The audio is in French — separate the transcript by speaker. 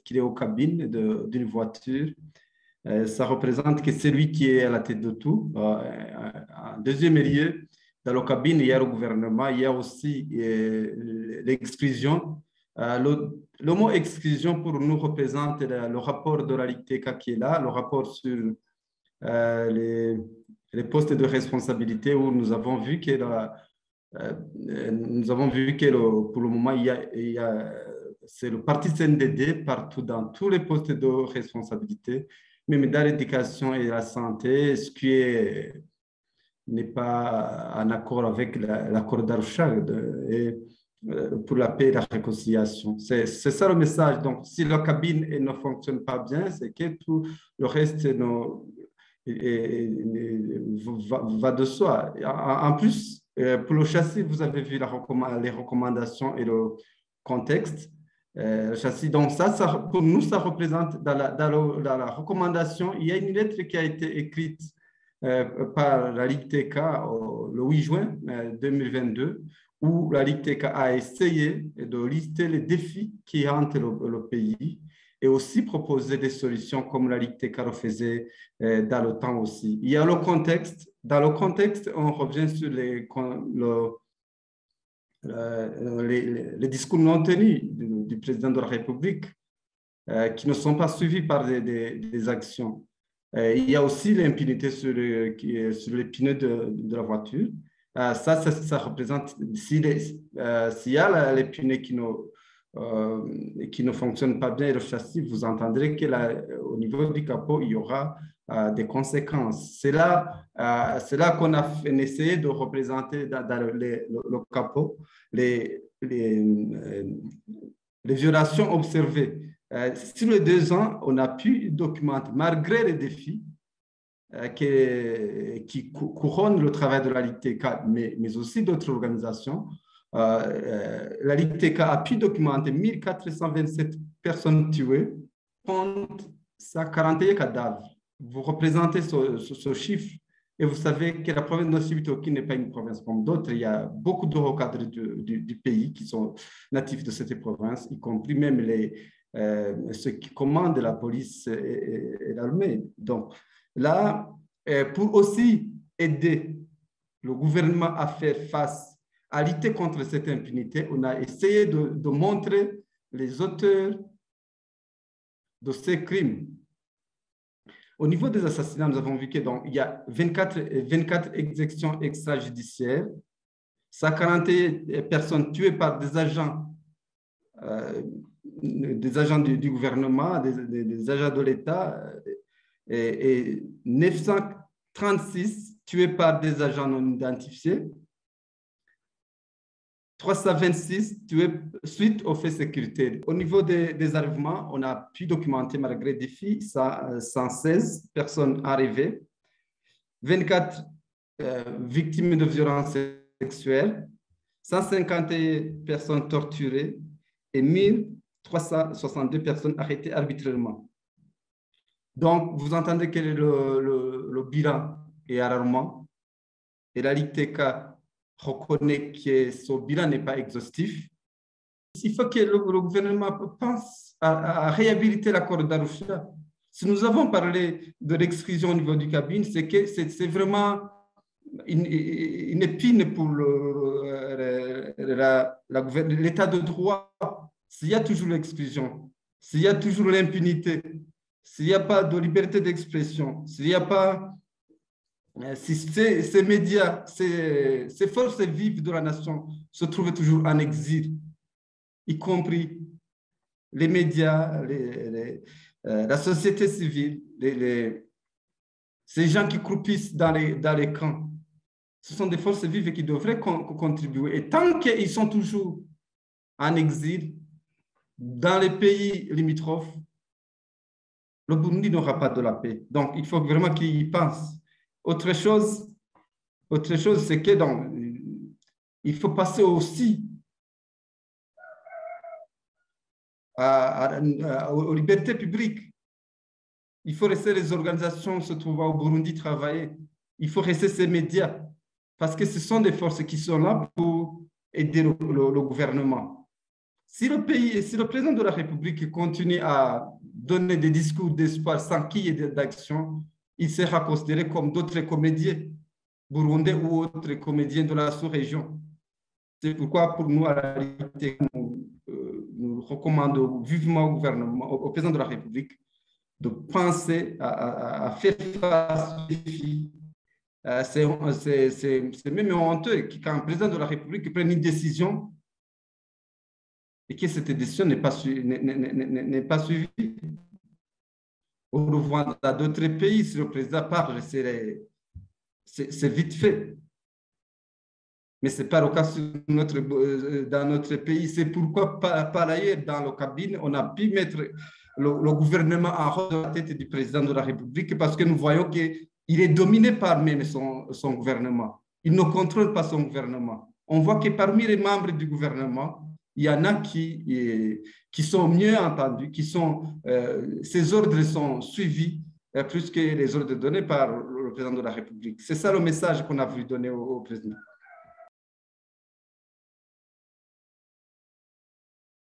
Speaker 1: qu'il est aux cabines d'une voiture. Ça représente que c'est lui qui est à la tête de tout. En deuxième lieu, dans la cabine, il y a le gouvernement, il y a aussi l'exclusion. Le mot exclusion pour nous représente le rapport de la Ligue TK qui est là, le rapport sur les postes de responsabilité où nous avons vu que pour le moment, c'est le parti CNDD partout dans tous les postes de responsabilité, même dans l'éducation et la santé, ce qui n'est pas en accord avec l'accord d'Arusha pour la paix et la réconciliation. C'est ça le message. Donc, si la cabine ne fonctionne pas bien, c'est que tout le reste va de soi. En plus, pour le châssis, vous avez vu les recommandations et le contexte. Le châssis, donc ça, pour nous, ça représente dans la recommandation, il y a une lettre qui a été écrite par la Ligue TK le 8 juin 2022, où la Ligue TK a essayé de lister les défis qui hantent le pays et aussi proposer des solutions comme la Ligue TK le faisait dans le temps aussi. Il y a le contexte. Dans le contexte, on revient sur les discours non tenus du président de la République qui ne sont pas suivis par des actions. Il y a aussi l'impunité sur les pneus de la voiture. Ça représente, s'il y a les pneus qui ne fonctionnent pas bien et le châssis, vous entendrez qu'au niveau du capot, il y aura des conséquences. C'est là qu'on a essayé de représenter dans le capot les violations observées. Sur les 2 ans, on a pu documenter, malgré les défis qui couronnent le travail de la Ligue TK, mais aussi d'autres organisations, la Ligue TK a pu documenter 1427 personnes tuées contre 141 cadavres. Vous représentez ce chiffre et vous savez que la province de Sibitoki n'est pas une province comme d'autres. Il y a beaucoup de hauts cadres du pays qui sont natifs de cette province, y compris même ceux qui commandent la police et l'armée. Donc là, pour aussi aider le gouvernement à faire face, à lutter contre cette impunité, on a essayé de montrer les auteurs de ces crimes. Au niveau des assassinats, nous avons vu qu'il y a 24 exécutions extrajudiciaires, 141 personnes tuées par des agents du gouvernement, des agents de l'État, et 936 tués par des agents non identifiés, 326 tués suite aux faits sécuritaires. Au niveau des arrivements, on a pu documenter, malgré des défis, 116 personnes arrivées, 24 victimes de violences sexuelles, 151 personnes torturées et 1362 personnes arrêtées arbitrairement. Donc, vous entendez quel est le bilan est alarmant et la Ligue TK reconnaît que ce bilan n'est pas exhaustif. Il faut que le gouvernement pense à réhabiliter l'accord d'Arusha. Si nous avons parlé de l'exclusion au niveau du cabine, c'est que c'est vraiment une épine pour l'état de droit. S'il y a toujours l'exclusion, s'il y a toujours l'impunité, s'il n'y a pas de liberté d'expression, s'il n'y a pas... Si ces médias, ces forces vives de la nation se trouvent toujours en exil, y compris les médias, la société civile, ces gens qui croupissent dans les camps, ce sont des forces vives qui devraient contribuer. Et tant qu'ils sont toujours en exil, dans les pays limitrophes, le Burundi n'aura pas de la paix. Donc, il faut vraiment qu'ils y pensent. Autre chose, c'est que il faut passer aussi aux libertés publiques. Il faut laisser les organisations se trouver au Burundi travailler. Il faut laisser ces médias parce que ce sont des forces qui sont là pour aider le gouvernement. Si le président de la République continue à donner des discours d'espoir sans qu'il y ait d'action, il sera considéré comme d'autres comédiens burundais ou autres comédiens de la sous-région. C'est pourquoi, pour nous, à la réalité, nous recommandons vivement au gouvernement, au président de la République, de penser à faire face aux défis. C'est même honteux quand un président de la République prenne une décision et que cette décision n'est pas suivie. On le voit dans d'autres pays, si le président parle, c'est vite fait. Mais ce n'est pas le cas dans notre pays. C'est pourquoi, par ailleurs, dans le cabinet, on a pu mettre le gouvernement en haut de la tête du président de la République parce que nous voyons qu'il est dominé par même son gouvernement. Il ne contrôle pas son gouvernement. On voit que parmi les membres du gouvernement, il y en a qui sont mieux entendus, ces ordres sont suivis plus que les ordres donnés par le président de la République. C'est ça le message qu'on a voulu donner au président.